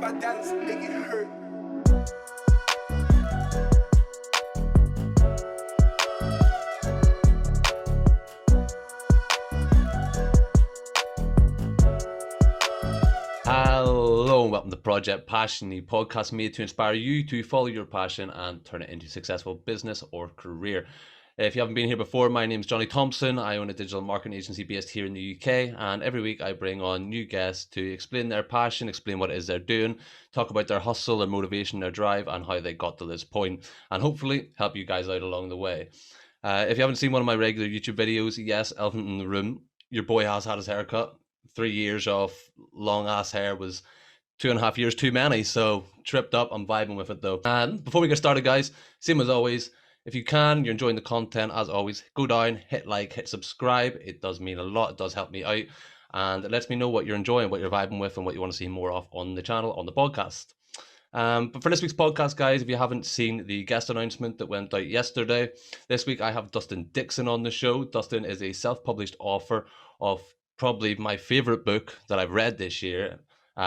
my dollars make it hurt. Hello and welcome to Project Passion, the podcast made to inspire you to follow your passion and turn it into a successful business or career. If you haven't been here before, my name is Johnny Thompson. I own a digital marketing agency based here in the UK, and every week I bring on new guests to explain their passion, explain what it is they're doing, talk about their hustle, their motivation, their drive, and how they got to this point, and hopefully help you guys out along the way. If you haven't seen one of my regular YouTube videos, yes, elephant in the room, your boy has had his haircut. 3 years of long ass hair was 2.5 years too many, so tripped up. I'm vibing with it though. And before we get started, guys, same as always, if you can, you're enjoying the content, as always, go down, hit like, hit subscribe. It does mean a lot. It does help me out, and it lets me know what you're enjoying, what you're vibing with, and what you want to see more of on the channel, on the podcast. But for this week's podcast, guys, if you haven't seen the guest announcement that went out yesterday, this week I have Dustin Dixon on the show. Dustin is a self-published author of probably my favorite book that I've read this year, The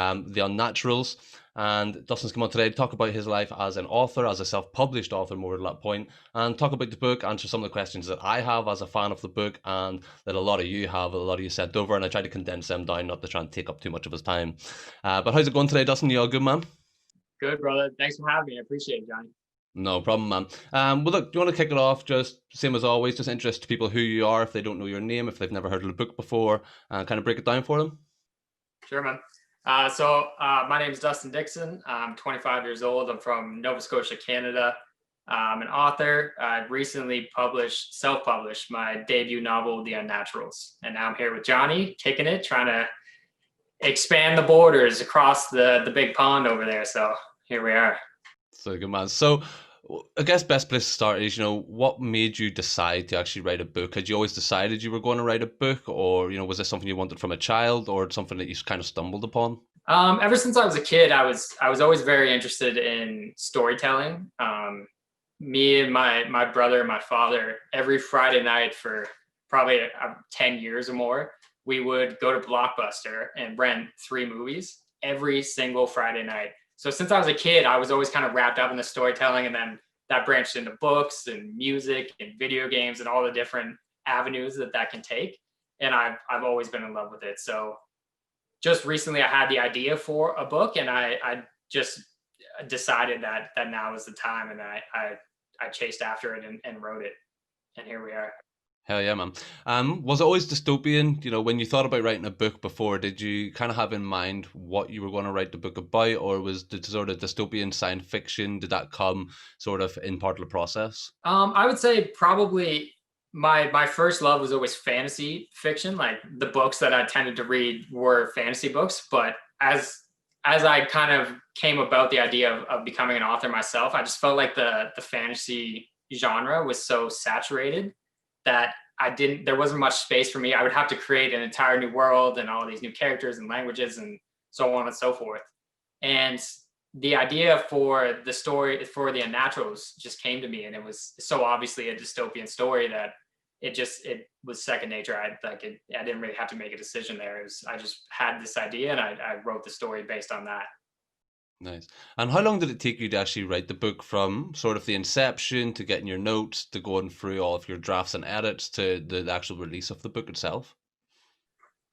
Unnaturals. And Dustin's come on today to talk about his life as an author, as a self-published author, more to that point, and talk about the book, answer some of the questions that I have as a fan of the book and that a lot of you have, a lot of you sent over, and I tried to condense them down, not to try and take up too much of his time. But how's it going today, Dustin? You all good, man? Good, brother. Thanks for having me. I appreciate it, Johnny. No problem, man. Well, look, do you want to kick it off? Just same as always, just interest people who you are if they don't know your name, if they've never heard of the book before, and kind of break it down for them. Sure, man. My name is Dustin Dixon. I'm 25 years old. I'm from Nova Scotia, Canada. I'm an author. I recently self-published my debut novel, The Unnaturals. And now I'm here with Johnny, kicking it, trying to expand the borders across the big pond over there. So here we are. So good, man. So I guess best place to start is, what made you decide to actually write a book? Had you always decided you were going to write a book, or, was this something you wanted from a child, or something that you kind of stumbled upon? Ever since I was a kid, I was always very interested in storytelling. Me and my brother and my father, every Friday night for probably 10 years or more, we would go to Blockbuster and rent 3 movies every single Friday night. So since I was a kid, I was always kind of wrapped up in the storytelling, and then that branched into books and music and video games and all the different avenues that can take. And I've always been in love with it. So just recently I had the idea for a book, and I just decided that now is the time, and I chased after it and wrote it. And here we are. Hell yeah, man. Was it always dystopian? When you thought about writing a book before, did you kind of have in mind what you were going to write the book about, or was the sort of dystopian science fiction, did that come sort of in part of the process? I would say probably my first love was always fantasy fiction. Like, the books that I tended to read were fantasy books, but as I kind of came about the idea of becoming an author myself, I just felt like the fantasy genre was so saturated that there wasn't much space for me. I would have to create an entire new world and all these new characters and languages and so on and so forth. And the idea for the story for The Unnaturals just came to me, and it was so obviously a dystopian story that it was second nature. I didn't really have to make a decision there. I just had this idea, and I wrote the story based on that. Nice. And how long did it take you to actually write the book, from sort of the inception to getting your notes to going through all of your drafts and edits to the actual release of the book itself?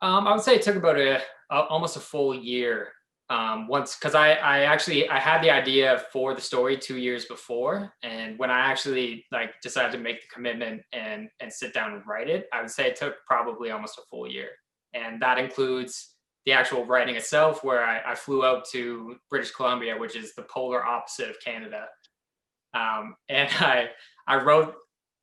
I would say it took about almost a full year. Because I had the idea for the story 2 years before, and when I actually decided to make the commitment and sit down and write it, I would say it took probably almost a full year, and that includes the actual writing itself, where I flew out to British Columbia, which is the polar opposite of Canada. And I wrote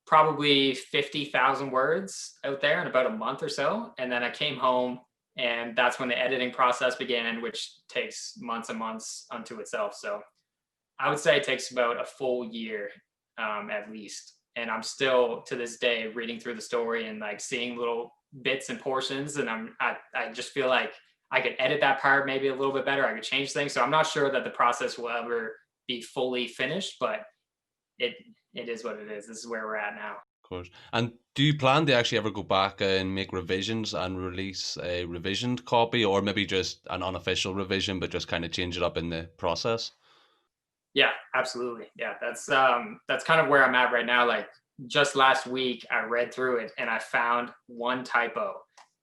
probably 50,000 words out there in about a month or so. And then I came home, and that's when the editing process began, which takes months and months unto itself. So I would say it takes about a full year, at least. And I'm still to this day reading through the story and seeing little bits and portions. And I just feel like I could edit that part maybe a little bit better. I could change things. So I'm not sure that the process will ever be fully finished, but it is what it is. This is where we're at now. course. And do you plan to actually ever go back and make revisions and release a revisioned copy, or maybe just an unofficial revision, but just kind of change it up in the process? Yeah, absolutely. Yeah, that's kind of where I'm at right now. Like just last week, I read through it and I found one typo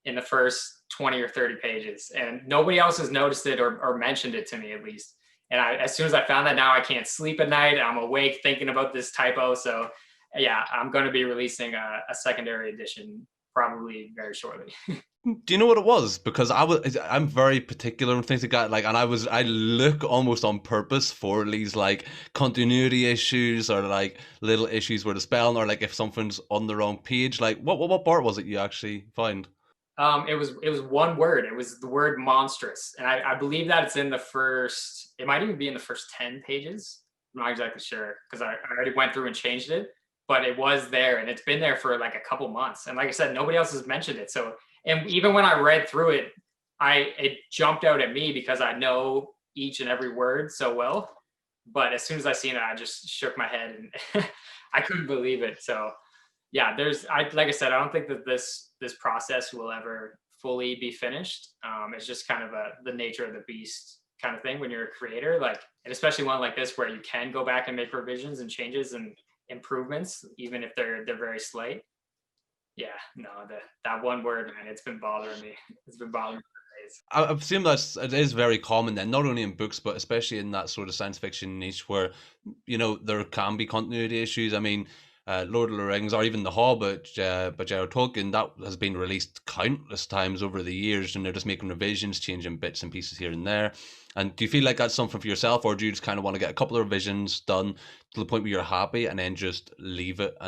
in the first 20 or 30 pages, and nobody else has noticed it or mentioned it to me at least. And as soon as I found that, now I can't sleep at night. I'm awake thinking about this typo. So yeah, I'm going to be releasing a secondary edition probably very shortly. Do you know what it was? Because I'm very particular on things like that. Like, and I look almost on purpose for these like continuity issues or like little issues where the spelling or like if something's on the wrong page. Like, what part was it you actually find? It was one word. It was the word monstrous, and I believe that it's in the first. It might even be in the first 10 pages. I'm not exactly sure because I already went through and changed it, but it was there, and it's been there for like a couple months. And like I said, nobody else has mentioned it. So, and even when I read through it, it jumped out at me because I know each and every word so well. But as soon as I seen it, I just shook my head and I couldn't believe it. So yeah, like I said, I don't think that this process will ever fully be finished. It's just kind of the nature of the beast kind of thing when you're a creator, like, and especially one like this where you can go back and make revisions and changes and improvements, even if they're very slight. Yeah, no, that one word, man, it's been bothering me. It's been bothering me for days. I've seen that it is very common then, not only in books, but especially in that sort of science fiction niche where, there can be continuity issues. I mean, Lord of the Rings or even The Hobbit by J.R.R. Tolkien, that has been released countless times over the years, and they're just making revisions, changing bits and pieces here and there. And do you feel like that's something for yourself, or do you just kind of want to get a couple of revisions done to the point where you're happy and then just leave it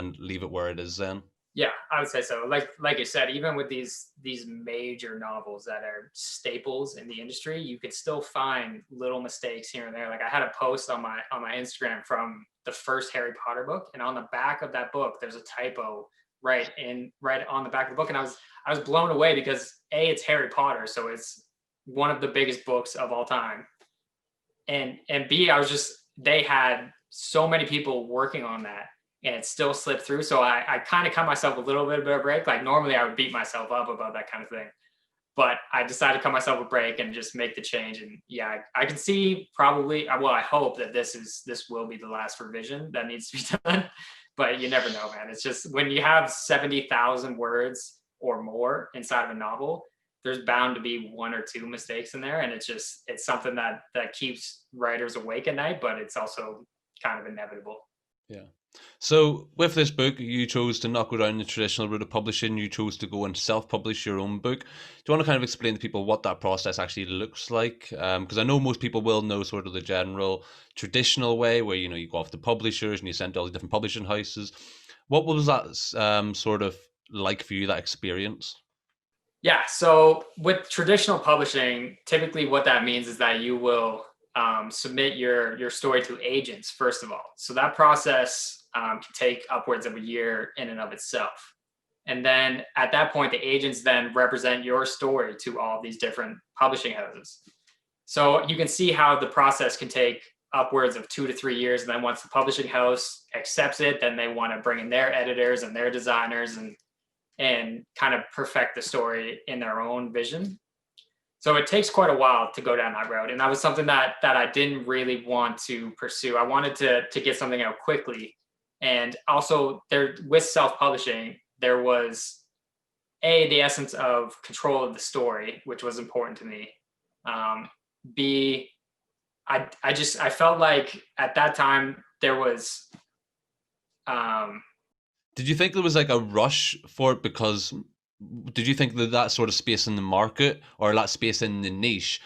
where it is then? Yeah, I would say so. Like you said, even with these major novels that are staples in the industry, you could still find little mistakes here and there. Like I had a post on my Instagram from the first Harry Potter book, and on the back of that book, there's a typo right on the back of the book, and I was blown away because A, it's Harry Potter, so it's one of the biggest books of all time, and B, they had so many people working on that and it still slipped through. So I kind of cut myself a little bit of a break. Like normally I would beat myself up about that kind of thing, but I decided to cut myself a break and just make the change. And yeah, I can see probably, well, I hope that this will be the last revision that needs to be done, but you never know, man. It's just when you have 70,000 words or more inside of a novel, there's bound to be one or two mistakes in there. And it's something that keeps writers awake at night, but it's also kind of inevitable. Yeah. So with this book, you chose to not go down the traditional route of publishing. You chose to go and self-publish your own book. Do you want to kind of explain to people what that process actually looks like? Because I know most people will know sort of the general traditional way where, you go off to publishers and you send to all the different publishing houses. What was that sort of like for you, that experience? Yeah. So with traditional publishing, typically what that means is that you will submit your story to agents first of all. So that process can take upwards of a year in and of itself. And then at that point, the agents then represent your story to all these different publishing houses. So you can see how the process can take upwards of 2 to 3 years. And then once the publishing house accepts it, then they want to bring in their editors and their designers and kind of perfect the story in their own vision. So it takes quite a while to go down that road. And that was something that I didn't really want to pursue. I wanted to get something out quickly. And also there with self-publishing, there was the essence of control of the story, which was important to me. B, I felt like at that time there was Did you think there was like a rush for it because did you think that sort of space in the market or that space in the niche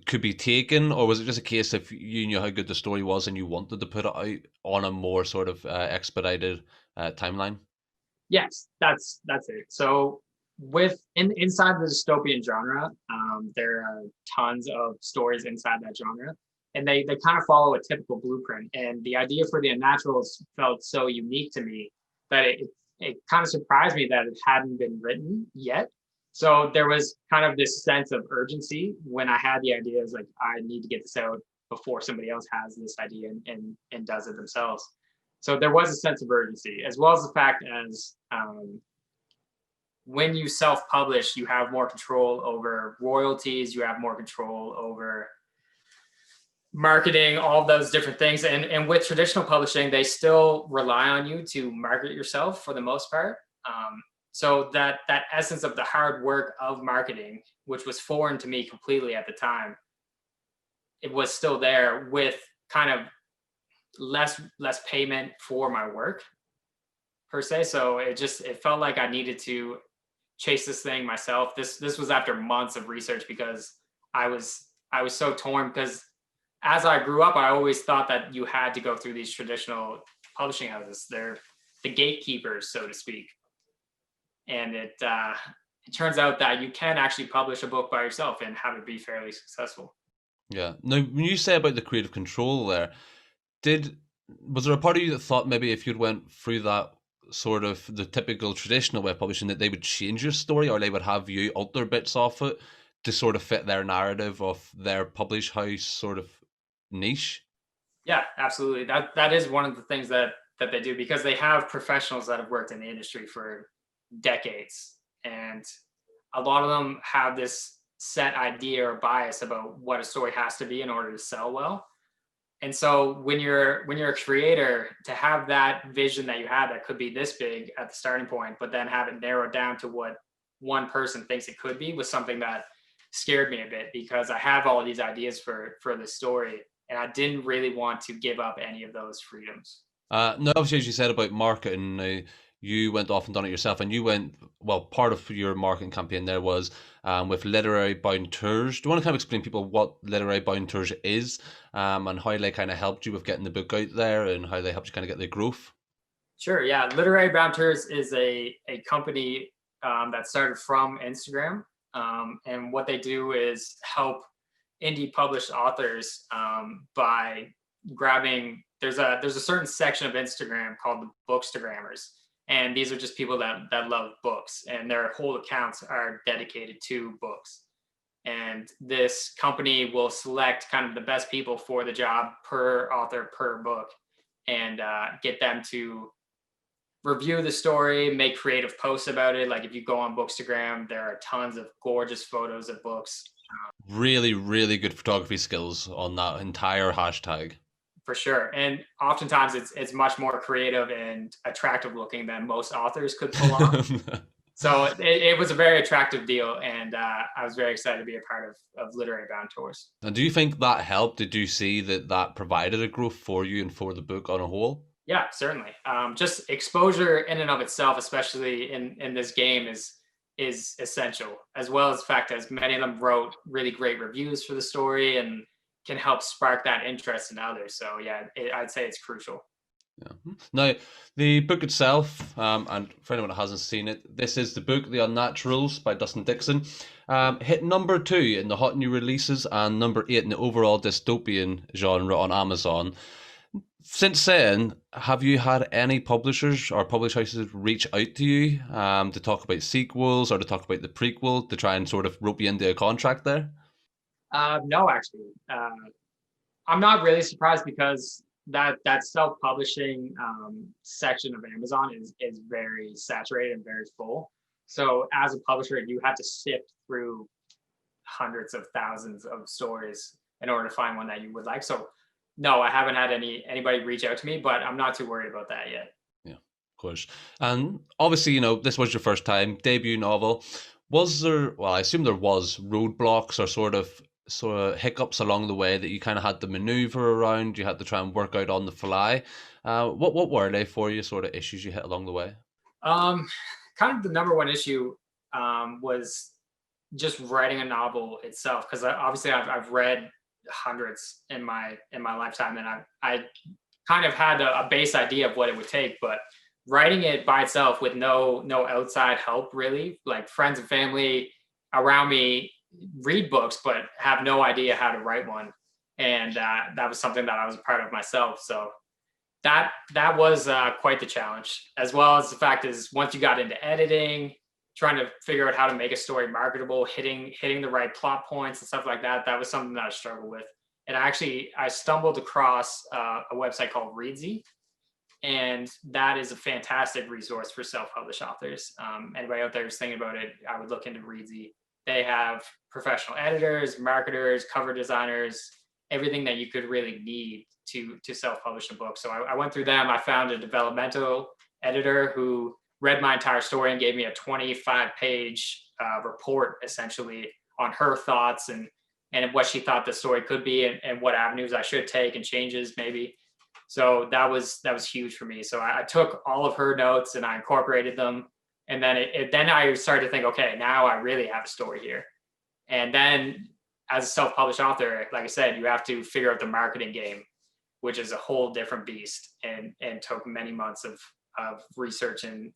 could be taken, or was it just a case of you knew how good the story was and you wanted to put it out on a more sort of expedited timeline? yes, that's it. So inside the dystopian genre, there are tons of stories inside that genre, and they kind of follow a typical blueprint. And the idea for the Unnaturals felt so unique to me that it kind of surprised me that it hadn't been written yet. So there was kind of this sense of urgency when I had the idea. I was like, I need to get this out before somebody else has this idea and does it themselves. So there was a sense of urgency, as well as the fact as when you self-publish, you have more control over royalties, you have more control over marketing, all of those different things. And with traditional publishing, they still rely on you to market yourself for the most part. So that essence of the hard work of marketing, which was foreign to me completely at the time, it was still there with kind of less payment for my work per se. So it felt like I needed to chase this thing myself. This was after months of research, because I was so torn, because as I grew up, I always thought that you had to go through these traditional publishing houses. They're the gatekeepers, so to speak. And it turns out that you can actually publish a book by yourself and have it be fairly successful. Yeah. Now, when you say about the creative control there, was there a part of you that thought maybe if you'd went through that sort of the typical traditional way of publishing, that they would change your story, or they would have you alter bits off it to sort of fit their narrative of their publish house sort of niche? Yeah, absolutely. That is one of the things that they do, because they have professionals that have worked in the industry for decades, and a lot of them have this set idea or bias about what a story has to be in order to sell well. And so when you're a creator, to have that vision that you had that could be this big at the starting point, but then have it narrowed down to what one person thinks it could be, was something that scared me a bit, because I have all of these ideas for the story, and I didn't really want to give up any of those freedoms. No, obviously, as you said about marketing, you went off and done it yourself, and you went, well, part of your marketing campaign there was with literary bound tours. Do you want to kind of explain to people what literary bound tours is, and how they kind of helped you with getting the book out there, and how they helped you kind of get the growth? Sure. Yeah. Literary Bound Tours is a company that started from Instagram. And what they do is help indie published authors by grabbing, there's a certain section of Instagram called the Bookstagrammers. And these are just people that love books, and their whole accounts are dedicated to books. And this company will select kind of the best people for the job per author, per book, and get them to review the story, make creative posts about it. Like if you go on Bookstagram, there are tons of gorgeous photos of books. Really, really good photography skills on that entire hashtag. For sure. And oftentimes it's much more creative and attractive looking than most authors could pull off. So it was a very attractive deal, and I was very excited to be a part of Literary Bound Tours. And do you think that helped? Did you see that provided a growth for you and for the book on a whole? Yeah, certainly. Just exposure in and of itself, especially in this game, is essential, as well as the fact that many of them wrote really great reviews for the story and can help spark that interest in others. So yeah, I'd say it's crucial. Yeah. Now, the book itself, and for anyone that hasn't seen it, this is the book, The Unnaturals by Dustin Dixon. Hit number 2 in the hot new releases and number 8 in the overall dystopian genre on Amazon. Since then, have you had any publishers or publish houses reach out to you to talk about sequels or to talk about the prequel to try and sort of rope you into a contract there? No, actually, I'm not really surprised, because that self-publishing section of Amazon is very saturated and very full. So as a publisher, you have to sift through hundreds of thousands of stories in order to find one that you would like. So no, I haven't had anybody reach out to me, but I'm not too worried about that yet. Yeah, of course. And obviously, this was your first time debut novel. Was there? Well, I assume there was roadblocks or sort of hiccups along the way that you kind of had to maneuver around. You had to try and work out on the fly. What were they for you? Sort of issues you hit along the way? Kind of the number one issue was just writing a novel itself, because obviously I've read hundreds in my lifetime, and I kind of had a base idea of what it would take, but writing it by itself with no outside help, really, like friends and family around me read books but have no idea how to write one, and that was something that I was a part of myself. So that was quite the challenge, as well as the fact is, once you got into editing, trying to figure out how to make a story marketable, hitting the right plot points and stuff like that, that was something that I struggled with. And I stumbled across a website called Readsy, And that is a fantastic resource for self-published authors. Anybody out there who's thinking about it, I would look into Reedsy. They have professional editors, marketers, cover designers, everything that you could really need to self-publish a book. So I went through them. I found a developmental editor who read my entire story and gave me a 25-page report, essentially, on her thoughts and what she thought the story could be, and what avenues I should take and changes maybe. So that was huge for me. So I took all of her notes and I incorporated them. And then then I started to think, okay, now I really have a story here. And then as a self-published author, like I said, you have to figure out the marketing game, which is a whole different beast, and took many months of research and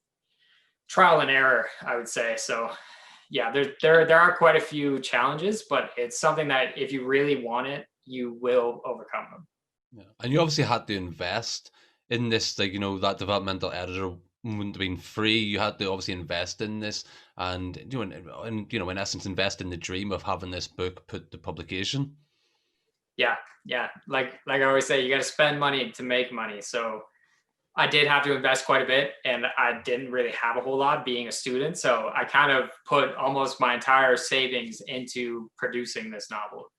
trial and error, I would say. So yeah, there are quite a few challenges, but it's something that if you really want it, you will overcome them. Yeah. And you obviously had to invest in this, like, that developmental editor wouldn't have been free. You had to obviously invest in this, and in essence, invest in the dream of having this book put to publication. Yeah. Like I always say, you got to spend money to make money. So I did have to invest quite a bit, and I didn't really have a whole lot being a student. So I kind of put almost my entire savings into producing this novel.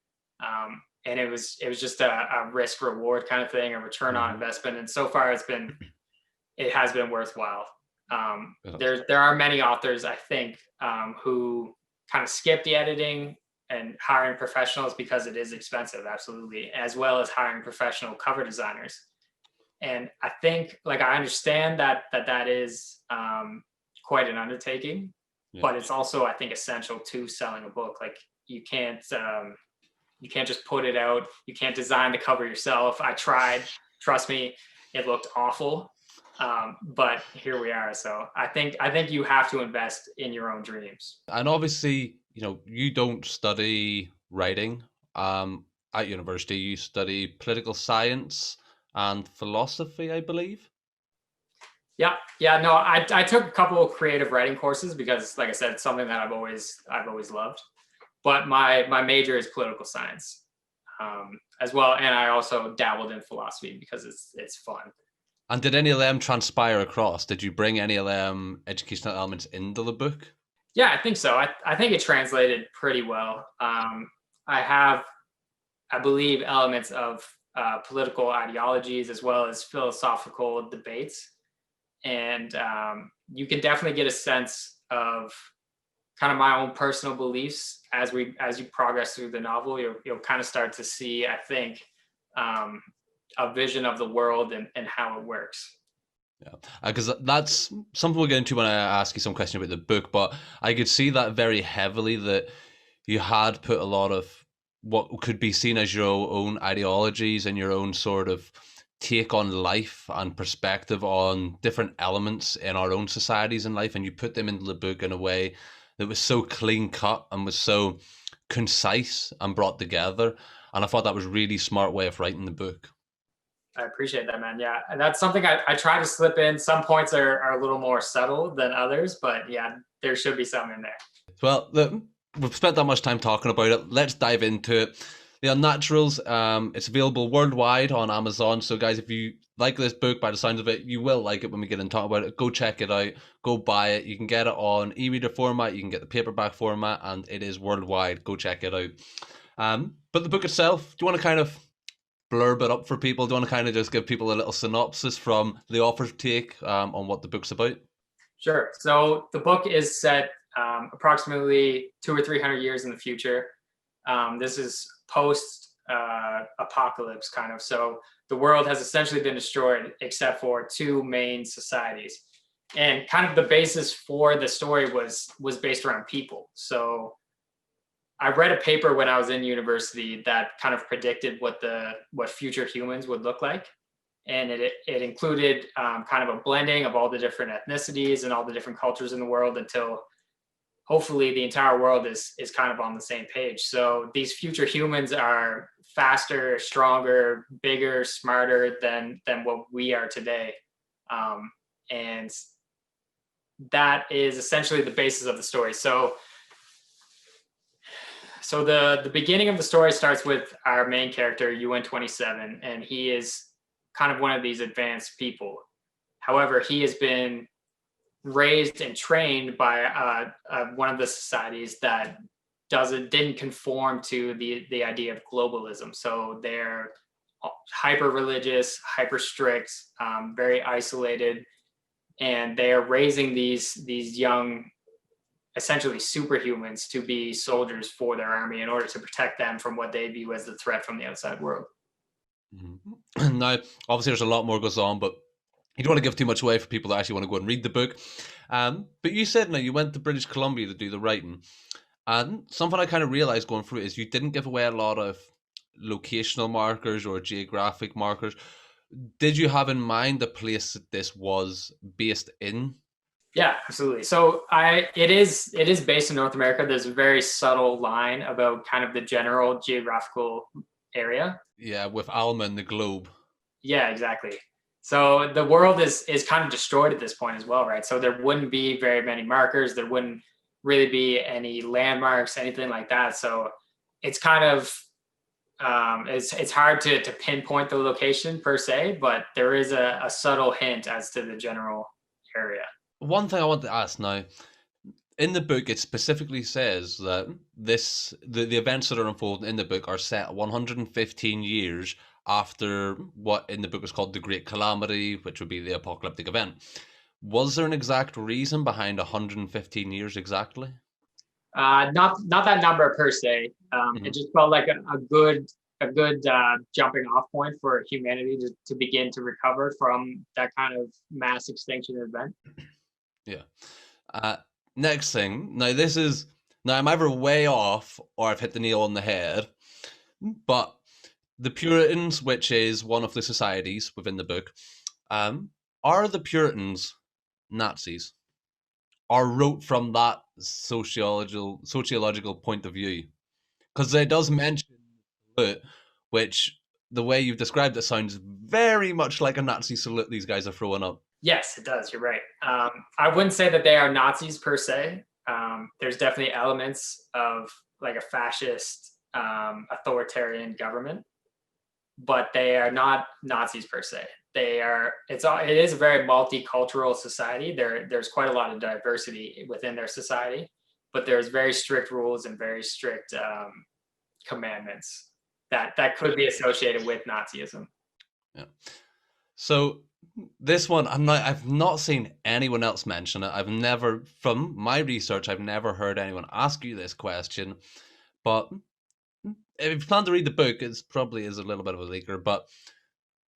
And it was just a risk reward kind of thing, a return on investment. And so far it has been worthwhile. There are many authors, I think, who kind of skip the editing and hiring professionals because it is expensive, absolutely, as well as hiring professional cover designers. And I think, like, I understand that is quite an undertaking, but it's also, I think, essential to selling a book. Like, you can't just put it out. You can't design the cover yourself. I tried, trust me, it looked awful. But here we are. So I think you have to invest in your own dreams. And obviously, you don't study writing at university. You study political science and philosophy, I believe. Yeah. No, I took a couple of creative writing courses because, like I said, it's something that I've always loved. But my major is political science as well, and I also dabbled in philosophy because it's fun. And did any of them transpire across? Did you bring any of them educational elements into the book? Yeah, I think so. I think it translated pretty well. I have, I believe, elements of political ideologies as well as philosophical debates, and you can definitely get a sense of kind of my own personal beliefs as you progress through the novel. You'll kind of start to see, I think, a vision of the world and how it works. Yeah, because that's something we'll get into when I ask you some question about the book, but I could see that very heavily, that you had put a lot of what could be seen as your own ideologies and your own sort of take on life and perspective on different elements in our own societies and life, and you put them into the book in a way that was so clean cut and was so concise and brought together. And I thought that was a really smart way of writing the book. I appreciate that, man. Yeah, and that's something I try to slip in. Some points are a little more subtle than others, but yeah, there should be some in there. Well, we've spent that much time talking about it. Let's dive into it. The Unnaturals, it's available worldwide on Amazon. So guys, if you like this book, by the sounds of it, you will like it when we get and talk about it. Go check it out. Go buy it. You can get it on e-reader format. You can get the paperback format, and it is worldwide. Go check it out. But the book itself, do you want to kind of blurb it up for people? Do you want to kind of just give people a little synopsis from the author's take on what the book's about? Sure. So the book is set approximately 200 or 300 years in the future. This is post apocalypse kind of. So the world has essentially been destroyed except for two main societies. And kind of the basis for the story was based around people. So I read a paper when I was in university that kind of predicted what future humans would look like. And it included kind of a blending of all the different ethnicities and all the different cultures in the world until hopefully the entire world is kind of on the same page. So these future humans are faster, stronger, bigger, smarter than what we are today. And that is essentially the basis of the story. So the beginning of the story starts with our main character, UN-27, and he is kind of one of these advanced people. However, he has been raised and trained by one of the societies that didn't conform to the idea of globalism. So they're hyper religious, hyper strict, very isolated, and they are raising these young, essentially superhumans, to be soldiers for their army in order to protect them from what they view as the threat from the outside world. Now, obviously, there's a lot more goes on, but you don't want to give too much away for people that actually want to go and read the book. But you said now you went to British Columbia to do the writing. And something I kind of realized going through it is you didn't give away a lot of locational markers or geographic markers. Did you have in mind the place that this was based in? Yeah, absolutely. So it is based in North America. There's a very subtle line about kind of the general geographical area. Yeah, with Alma and the globe. Yeah, exactly. So the world is kind of destroyed at this point as well, right? So there wouldn't be very many markers. There wouldn't really be any landmarks, anything like that. So it's kind of it's hard to pinpoint the location per se, but there is a subtle hint as to the general area. One thing I want to ask now, in the book, it specifically says that the events that are unfolding in the book are set 115 years after what in the book is called the Great Calamity, which would be the apocalyptic event. Was there an exact reason behind 115 years exactly? Not that number per se. It just felt like a good jumping off point for humanity to begin to recover from that kind of mass extinction event. Yeah. Next thing. Now I'm either way off or I've hit the nail on the head, but the Puritans, which is one of the societies within the book, are the Puritans Nazis? Or wrote from that sociological point of view? Because it does mention salute, which the way you've described it sounds very much like a Nazi salute these guys are throwing up. Yes, it does. You're right. I wouldn't say that they are Nazis per se. There's definitely elements of like a fascist, authoritarian government, but they are not Nazis per se. It is a very multicultural society. There's quite a lot of diversity within their society, but there's very strict rules and very strict commandments that could be associated with Nazism. Yeah. So this one, I've not seen anyone else mention it. From my research, I've never heard anyone ask you this question. But if you plan to read the book, it probably is a little bit of a leaker. But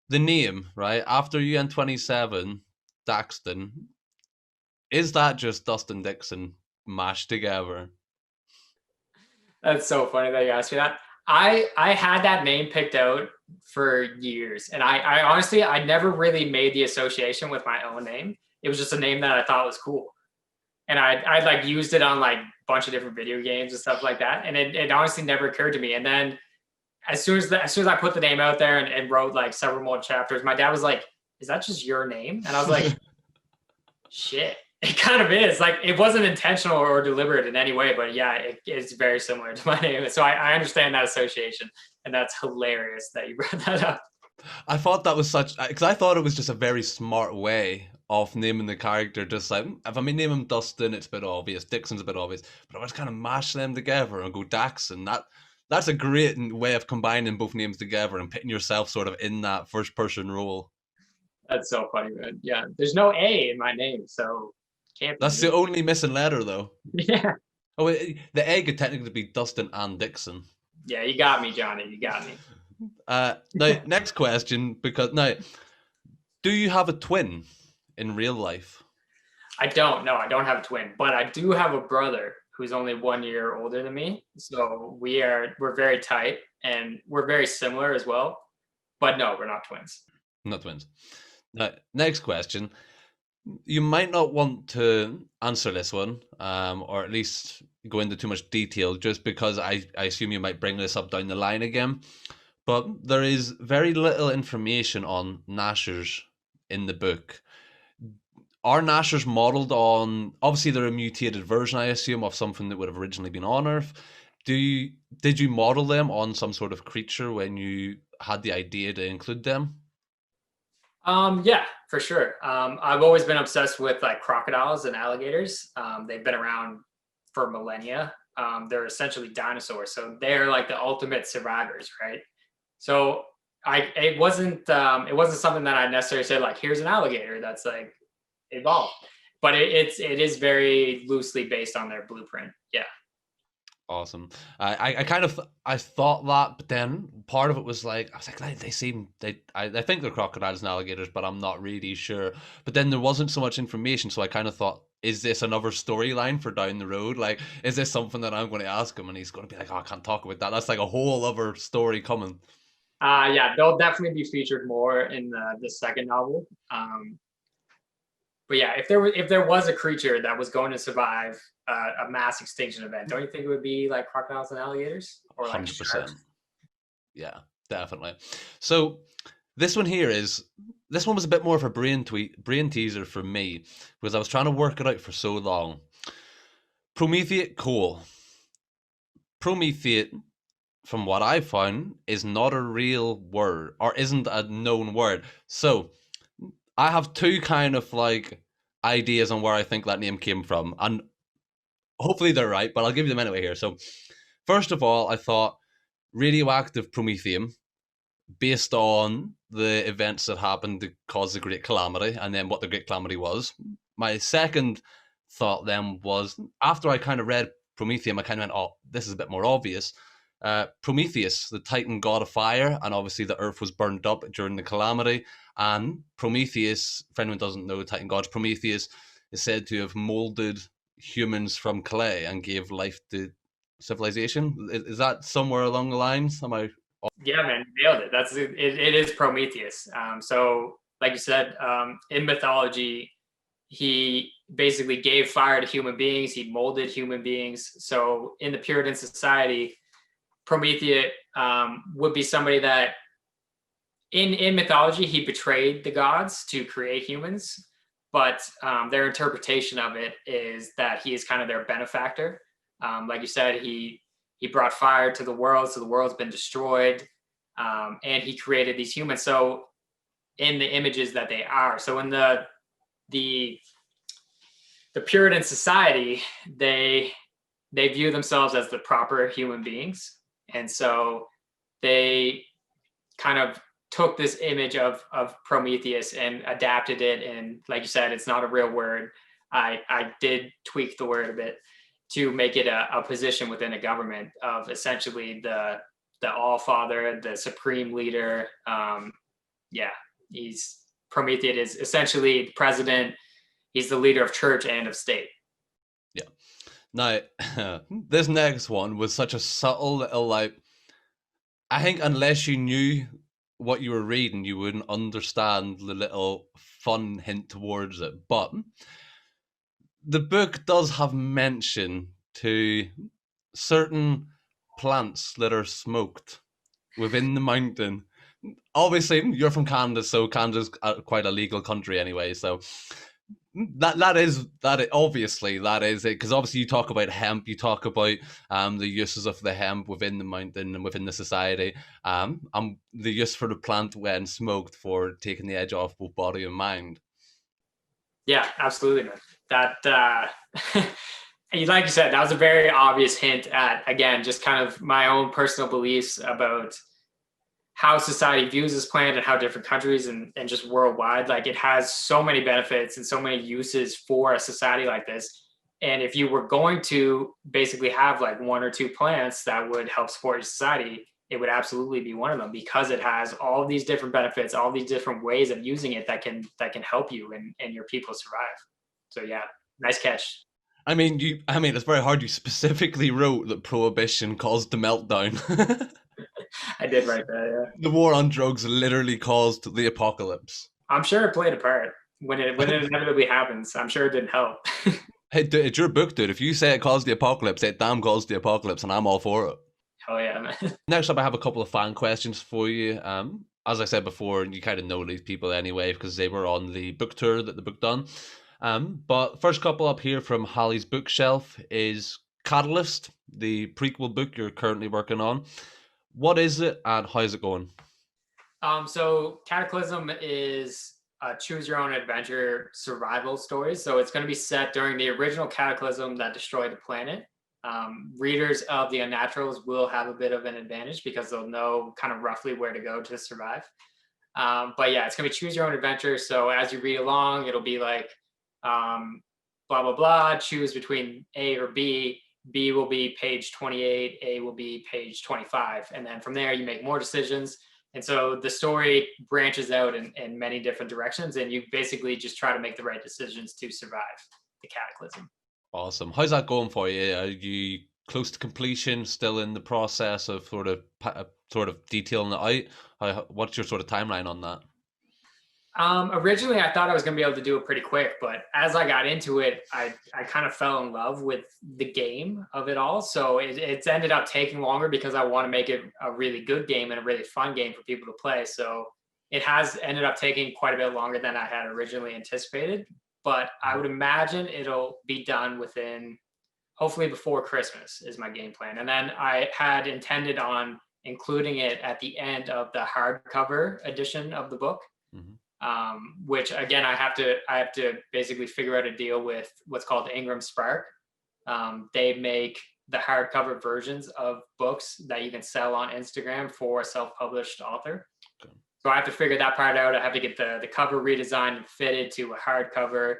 the name, right, after UN27, Daxton, is that just Dustin Dixon mashed together? That's so funny that you asked me that. I had that name picked out for years, and I honestly never really made the association with my own name. It was just a name that I thought was cool, and I like used it on like a bunch of different video games and stuff like that, and it honestly never occurred to me. And then as soon as I put the name out there and wrote like several more chapters, my dad was like, "Is that just your name?" And I was like, "Shit." It kind of is. Like, it wasn't intentional or deliberate in any way, but yeah, it's very similar to my name. So I understand that association, and that's hilarious that you brought that up. I thought that was because I thought it was just a very smart way of naming the character. Just like, if I name him Dustin, it's a bit obvious. Dixon's a bit obvious, but I was kind of mash them together and go Daxon. That's a great way of combining both names together and putting yourself sort of in that first person role. That's so funny, man. Yeah, there's no A in my name, so can't. That's the only missing letter, though. Yeah. Oh, the A could technically be Dustin and Dixon. Yeah, you got me, Johnny. You got me. Now, next question, because now, do you have a twin in real life? I don't. No, I don't have a twin, but I do have a brother who's only 1 year older than me. So we're very tight, and we're very similar as well. But no, we're not twins. Not twins. Now, next question. You might not want to answer this one, or at least go into too much detail, just because I assume you might bring this up down the line again. But there is very little information on Nashers in the book. Are Nashers modeled on, obviously they're a mutated version, I assume, of something that would have originally been on Earth. Did you model them on some sort of creature when you had the idea to include them? Yeah, for sure. I've always been obsessed with like crocodiles and alligators. They've been around for millennia. They're essentially dinosaurs, so they're like the ultimate survivors, right? So it wasn't something that I necessarily said like here's an alligator that's like evolved, but it is very loosely based on their blueprint. Yeah. Awesome. I kind of I thought that, but then part of it was like I was like they seem I think they're crocodiles and alligators, but I'm not really sure. But then there wasn't so much information, so I kind of thought, is this another storyline for down the road? Like, is this something that I'm going to ask him and he's going to be like, oh, I can't talk about that. That's like a whole other story coming. Yeah, they'll definitely be featured more in the second novel. But yeah, if there was a creature that was going to survive a mass extinction event, don't you think it would be like crocodiles and alligators or like 100%. sharks? Yeah, definitely. So this one here is this one was a bit more of a brain teaser for me because I was trying to work it out for so long. Prometheate coal. Prometheate, from what I found, is not a real word or isn't a known word. So I have two kind of like ideas on where I think that name came from, and hopefully they're right, but I'll give you them anyway here. So first of all, I thought radioactive promethium based on the events that happened to cause the Great Calamity and then what the Great Calamity was. My second thought then was after I kind of read Prometheum, I kind of went, oh, this is a bit more obvious. Prometheus, the Titan god of fire, and obviously the earth was burned up during the calamity. And Prometheus, if anyone doesn't know, Titan god Prometheus is said to have molded humans from clay and gave life to civilization. Is that somewhere along the lines? Am I? Yeah, man, you nailed it. It is Prometheus. So like you said, in mythology, he basically gave fire to human beings. He molded human beings. So in the Puritan society, Prometheus would be somebody that in mythology he betrayed the gods to create humans, but their interpretation of it is that he is kind of their benefactor. Like you said, he brought fire to the world, so the world's been destroyed, and he created these humans. So in the images that they are, so in the Puritan society, they view themselves as the proper human beings, and so they kind of took this image of Prometheus and adapted it. And like you said, it's not a real word. I did tweak the word a bit to make it a position within a government of essentially the all father, the supreme leader. Yeah, he's Prometheus is essentially the president. He's the leader of church and of state. Yeah. Now, this next one was such a subtle little like. I think unless you knew what you were reading, you wouldn't understand the little fun hint towards it. But the book does have mention to certain plants that are smoked within the mountain. Obviously, you're from Canada, so Canada's quite a legal country anyway. So that is obviously that is it, because obviously you talk about hemp, you talk about the uses of the hemp within the mountain and within the society, the use for the plant when smoked for taking the edge off both body and mind. Yeah, absolutely, man. That like you said, that was a very obvious hint at, again, just kind of my own personal beliefs about how society views this plant and how different countries and just worldwide, like it has so many benefits and so many uses for a society like this. And if you were going to basically have like one or two plants that would help support your society, it would absolutely be one of them, because it has all these different benefits, all these different ways of using it that can help you and your people survive. So yeah, nice catch. I mean, it's very hard. You specifically wrote that prohibition caused the meltdown. I did write that, yeah. The war on drugs literally caused the apocalypse. I'm sure it played a part when it inevitably happens. I'm sure it didn't help. Hey, dude, it's your book, dude. If you say it caused the apocalypse, it damn caused the apocalypse, and I'm all for it. Hell yeah, man. Next up, I have a couple of fan questions for you. As I said before, you kind of know these people anyway because they were on the book tour that the book done. But first couple up here from Hallie's bookshelf is Catalyst, the prequel book you're currently working on. What is it and how's it going? So Cataclysm is a choose your own adventure survival story. So it's going to be set during the original Cataclysm that destroyed the planet. Readers of the Unnaturals will have a bit of an advantage because they'll know kind of roughly where to go to survive. But yeah, it's going to be choose your own adventure. So as you read along, it'll be like blah, blah, blah, choose between A or B. B will be page 28, A will be page 25. And then from there, you make more decisions. And so the story branches out in many different directions, and you basically just try to make the right decisions to survive the cataclysm. Awesome. How's that going for you? Are you close to completion? Still in the process of sort of detailing it out? What's your sort of timeline on that? Originally, I thought I was going to be able to do it pretty quick, but as I got into it, I kind of fell in love with the game of it all. So it's ended up taking longer because I want to make it a really good game and a really fun game for people to play. So it has ended up taking quite a bit longer than I had originally anticipated, but I would imagine it'll be done within, hopefully before Christmas is my game plan. And then I had intended on including it at the end of the hardcover edition of the book. Mm-hmm. Which again, I have to basically figure out a deal with what's called Ingram Spark. They make the hardcover versions of books that you can sell on Instagram for a self-published author. Okay. So I have to figure that part out. I have to get the cover redesigned and fitted to a hardcover.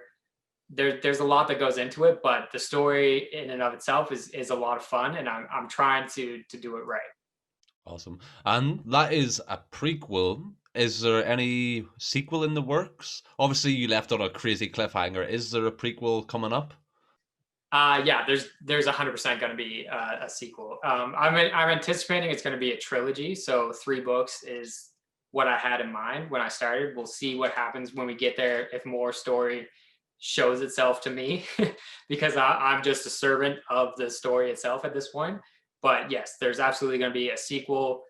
There's a lot that goes into it, but the story in and of itself is a lot of fun, and I'm trying to do it right. Awesome. And that is a prequel. Is there any sequel in the works? Obviously, you left on a crazy cliffhanger. Is there a prequel coming up? Yeah, there's 100% going to be a sequel. I'm anticipating it's going to be a trilogy. So 3 books is what I had in mind when I started. We'll see what happens when we get there, if more story shows itself to me, because I'm just a servant of the story itself at this point. But yes, there's absolutely going to be a sequel,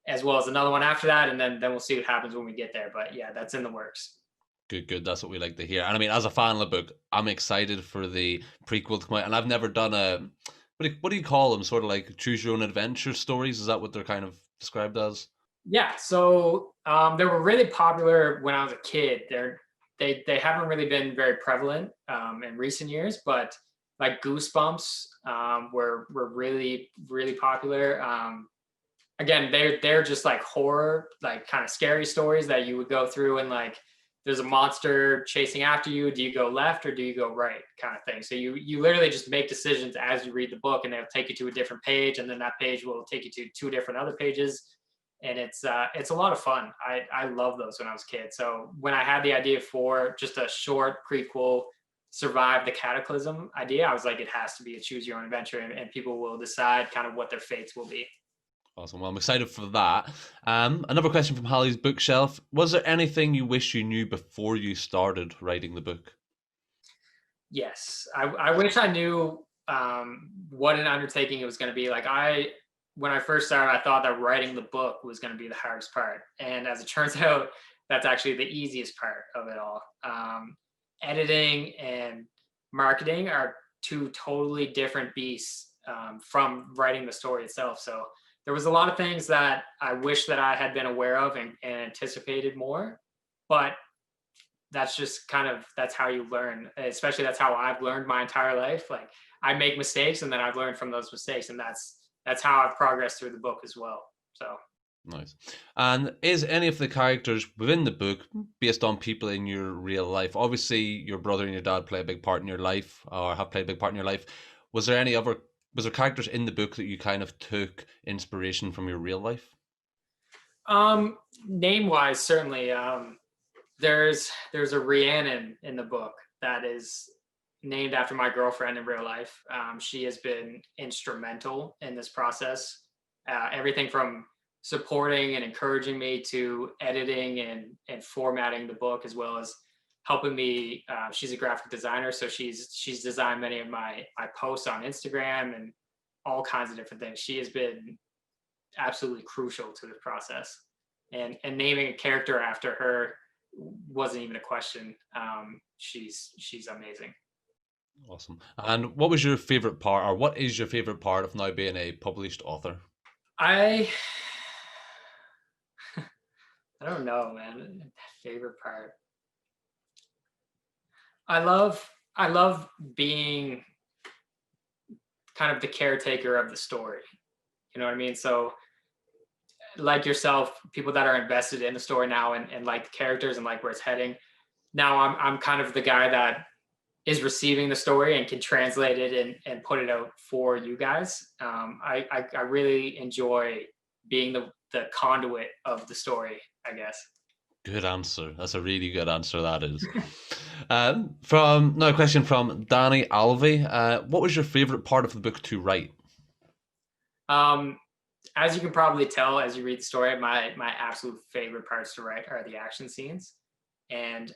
as well as another one after that, and then we'll see what happens when we get there. But yeah, that's in the works. Good. That's what we like to hear. And I mean, as a fan of the book, I'm excited for the prequel to come out. And I've never done what do you call them? Sort of like choose your own adventure stories? Is that what they're kind of described as? Yeah. So they were really popular when I was a kid. They haven't really been very prevalent in recent years, but like Goosebumps were really, really popular. Again, they're just like horror, like kind of scary stories that you would go through, and like there's a monster chasing after you. Do you go left or do you go right, kind of thing. So you literally just make decisions as you read the book, and they'll take you to a different page, and then that page will take you to 2 different other pages. And it's a lot of fun. I love those when I was a kid. So when I had the idea for just a short prequel, survive the cataclysm idea, I was like, it has to be a choose your own adventure, and people will decide kind of what their fates will be. Awesome. Well, I'm excited for that. Another question from Hallie's bookshelf. Was there anything you wish you knew before you started writing the book? Yes. I wish I knew what an undertaking it was going to be. Like when I first started, I thought that writing the book was going to be the hardest part. And as it turns out, that's actually the easiest part of it all. Editing and marketing are 2 totally different beasts from writing the story itself. So there was a lot of things that I wish that I had been aware of and anticipated more, but that's just that's how you learn. Especially that's how I've learned my entire life. Like I make mistakes, and then I've learned from those mistakes, and that's how I've progressed through the book as well. So nice. And is any of the characters within the book based on people in your real life? Obviously, your brother and your dad play a big part in your life, or have played a big part in your life. Was there characters in the book that you kind of took inspiration from your real life? Name wise, certainly. There's a Rhiannon in the book that is named after my girlfriend in real life. She has been instrumental in this process. Everything from supporting and encouraging me to editing and formatting the book, as well as helping me. She's a graphic designer, so she's designed many of my posts on Instagram and all kinds of different things. She has been absolutely crucial to the process, and naming a character after her wasn't even a question. She's amazing. Awesome. And what was your favorite part, or what is your favorite part of now being a published author? don't know, man. Favorite part. I love being kind of the caretaker of the story. You know what I mean? So like yourself, people that are invested in the story now and like the characters and like where it's heading. Now I'm kind of the guy that is receiving the story and can translate it and put it out for you guys. I really enjoy being the conduit of the story, I guess. Good answer. That's a really good answer, that is. From now, a question from Danny Alvey. What was your favorite part of the book to write? As you can probably tell as you read the story, my absolute favorite parts to write are the action scenes. And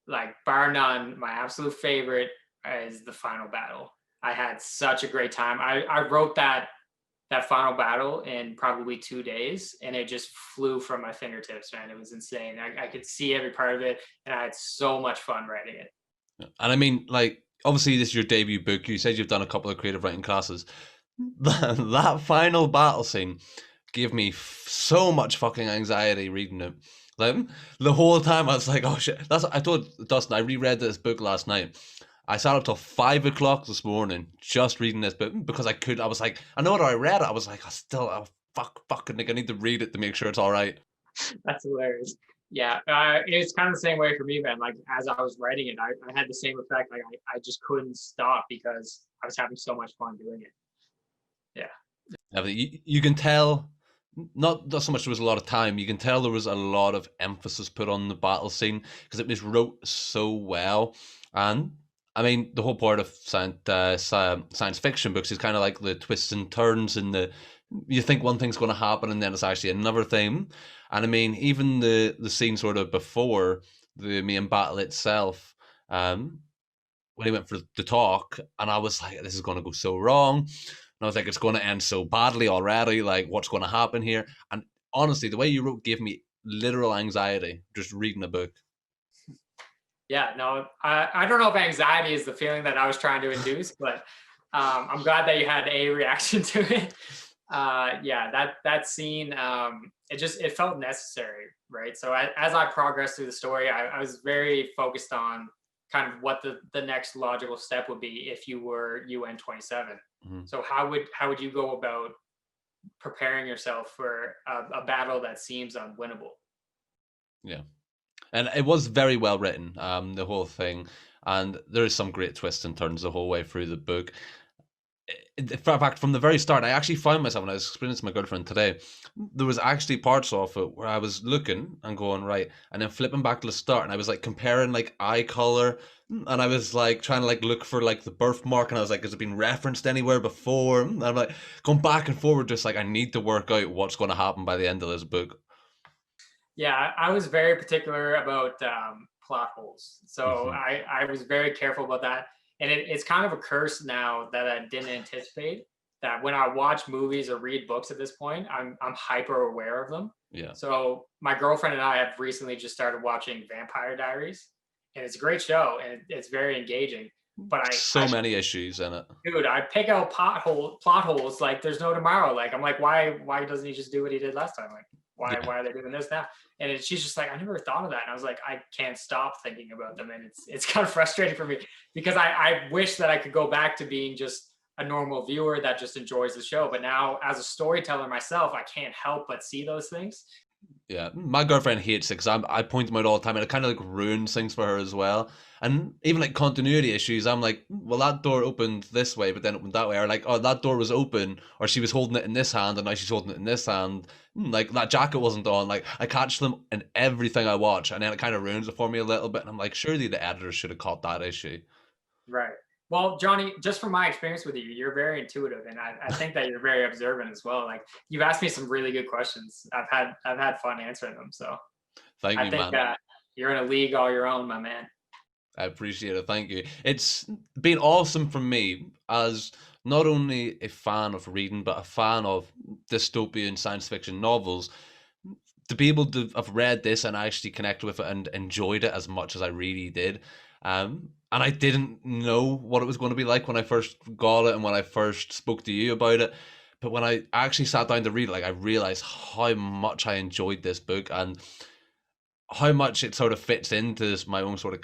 like bar none, my absolute favorite is the final battle. I had such a great time. I wrote that final battle in probably 2 days, and it just flew from my fingertips, man. It was insane. I could see every part of it, and I had so much fun writing it. And I mean, like, obviously, this is your debut book. You said you've done a couple of creative writing classes. That final battle scene gave me so much fucking anxiety reading it. Like, the whole time I was like, oh shit. I told Dustin, I reread this book last night. I sat up till 5 o'clock this morning just reading this book because I was like, I know what I read. I was like, fucking, like, I need to read it to make sure it's all right. That's hilarious. Yeah, it's kind of the same way for me, man. Like as I was writing it, I had the same effect. Like I just couldn't stop because I was having so much fun doing it. Yeah. You can tell, not so much there was a lot of time, you can tell there was a lot of emphasis put on the battle scene because it was wrote so well. And I mean, the whole part of science fiction books is kind of like the twists and turns, and you think one thing's going to happen and then it's actually another thing. And I mean, even the scene sort of before the main battle itself, when he went for the talk, and I was like, this is going to go so wrong. And I was like, it's going to end so badly already. Like, what's going to happen here? And honestly, the way you wrote gave me literal anxiety just reading the book. Yeah, no, I don't know if anxiety is the feeling that I was trying to induce, but I'm glad that you had a reaction to it. Yeah, that scene, it felt necessary, right? So as I progressed through the story, I was very focused on kind of what the next logical step would be if you were UN-27. Mm-hmm. So how would you go about preparing yourself for a battle that seems unwinnable? Yeah. And it was very well written, the whole thing. And there is some great twists and turns the whole way through the book. In fact, from the very start, I actually found myself, when I was explaining to my girlfriend today, there was actually parts of it where I was looking and going, right, and then flipping back to the start, and I was like comparing like eye color, and I was like trying to like look for like the birthmark, and I was like, has it been referenced anywhere before? And I'm like going back and forward, just like I need to work out what's going to happen by the end of this book. Yeah, I was very particular about plot holes. So I was very careful about that. And it's kind of a curse now that I didn't anticipate, that when I watch movies or read books at this point, I'm hyper aware of them. Yeah. So my girlfriend and I have recently just started watching Vampire Diaries, and it's a great show and it's very engaging. But many issues in it. Dude, I pick out plot holes like there's no tomorrow. Like I'm like, why doesn't he just do what he did last time? Like why are they doing this now? And she's just like, I never thought of that. And I was like, I can't stop thinking about them. And it's kind of frustrating for me because I wish that I could go back to being just a normal viewer that just enjoys the show. But now as a storyteller myself, I can't help but see those things. Yeah, my girlfriend hates it because I point them out all the time, and it kind of like ruins things for her as well. And even like continuity issues, I'm like, well, that door opened this way, but then opened that way, or like, oh, that door was open, or she was holding it in this hand, and now she's holding it in this hand. Like that jacket wasn't on. Like I catch them in everything I watch, and then it kind of ruins it for me a little bit. And I'm like, surely the editors should have caught that issue. Right. Well, Johnny, just from my experience with you, you're very intuitive, and I think that you're very observant as well. Like you've asked me some really good questions. I've had fun answering them. So thank you, man. man. You're in a league all your own, my man. I appreciate it. Thank you. It's been awesome for me as not only a fan of reading, but a fan of dystopian science fiction novels, to be able to have read this and actually connect with it and enjoyed it as much as I really did. And I didn't know what it was going to be like when I first got it and when I first spoke to you about it. But when I actually sat down to read it, like I realized how much I enjoyed this book. And how much it sort of fits into my own sort of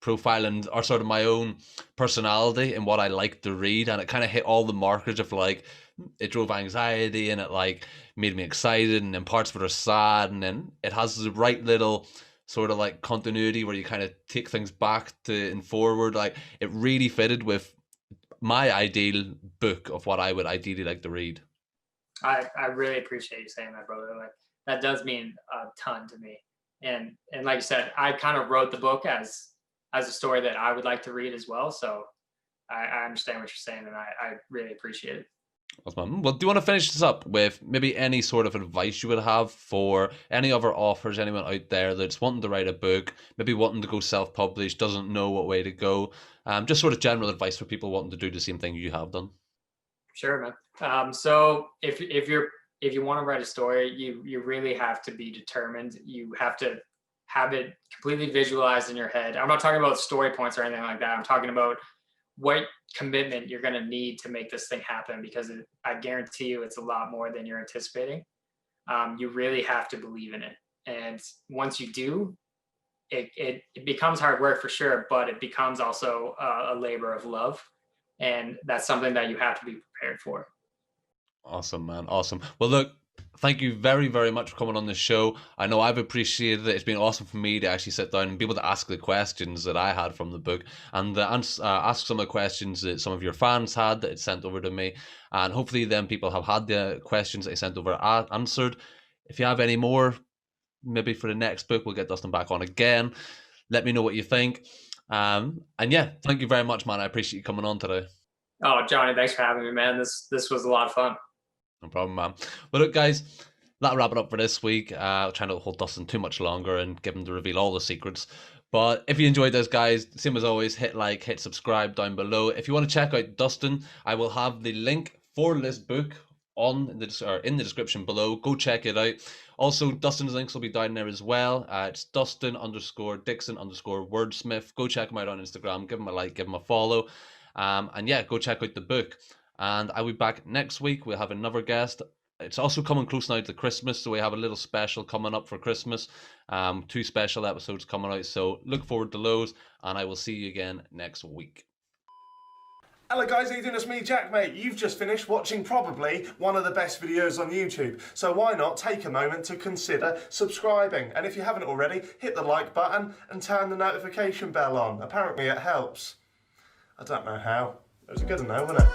profile and or sort of my own personality and what I like to read, and it kind of hit all the markers of like it drove anxiety and it like made me excited, and then parts of it are sad, and then it has the right little sort of like continuity where you kind of take things back to and forward. Like it really fitted with my ideal book of what I would ideally like to read. I really appreciate you saying that, brother. Like that does mean a ton to me. And like you said, I kind of wrote the book as a story that I would like to read as well. So I understand what you're saying, and I really appreciate it. Awesome. Well, do you want to finish this up with maybe any sort of advice you would have for any other authors, anyone out there that's wanting to write a book, maybe wanting to go self-publish, doesn't know what way to go? Just sort of general advice for people wanting to do the same thing you have done. Sure, man. So if you want to write a story, you really have to be determined. You have to have it completely visualized in your head. I'm not talking about story points or anything like that. I'm talking about what commitment you're going to need to make this thing happen, because I guarantee you it's a lot more than you're anticipating. You really have to believe in it. And once you do, it becomes hard work for sure, but it becomes also a labor of love. And that's something that you have to be prepared for. Awesome, man. Awesome. Well, look, thank you very, very much for coming on the show. I know I've appreciated it. It's been awesome for me to actually sit down and be able to ask the questions that I had from the book, and ask some of the questions that some of your fans had that it sent over to me. And hopefully then people have had the questions that I sent over answered. If you have any more, maybe for the next book, we'll get Dustin back on again. Let me know what you think. And yeah, thank you very much, man. I appreciate you coming on today. Oh, Johnny, thanks for having me, man. This was a lot of fun. No problem, man. Well, look, guys, that'll wrap it up for this week. Trying to hold Dustin too much longer and give him to reveal all the secrets. But if you enjoyed this, guys, same as always, hit like, hit subscribe down below. If you want to check out Dustin, I will have the link for this book in the description below. Go check it out. Also, Dustin's links will be down there as well. It's Dustin_Dixon_wordsmith. Go check him out on Instagram. Give him a like, give him a follow. And yeah, go check out the book. And I'll be back next week. We'll have another guest. It's also coming close now to Christmas, so we have a little special coming up for Christmas. 2 special episodes coming out, so look forward to those, and I will see you again next week. Hello guys, how you doing? It's me, Jack, mate. You've just finished watching probably one of the best videos on YouTube. So why not take a moment to consider subscribing? And if you haven't already, hit the like button and turn the notification bell on. Apparently it helps. I don't know how. It was a good one though, wasn't it?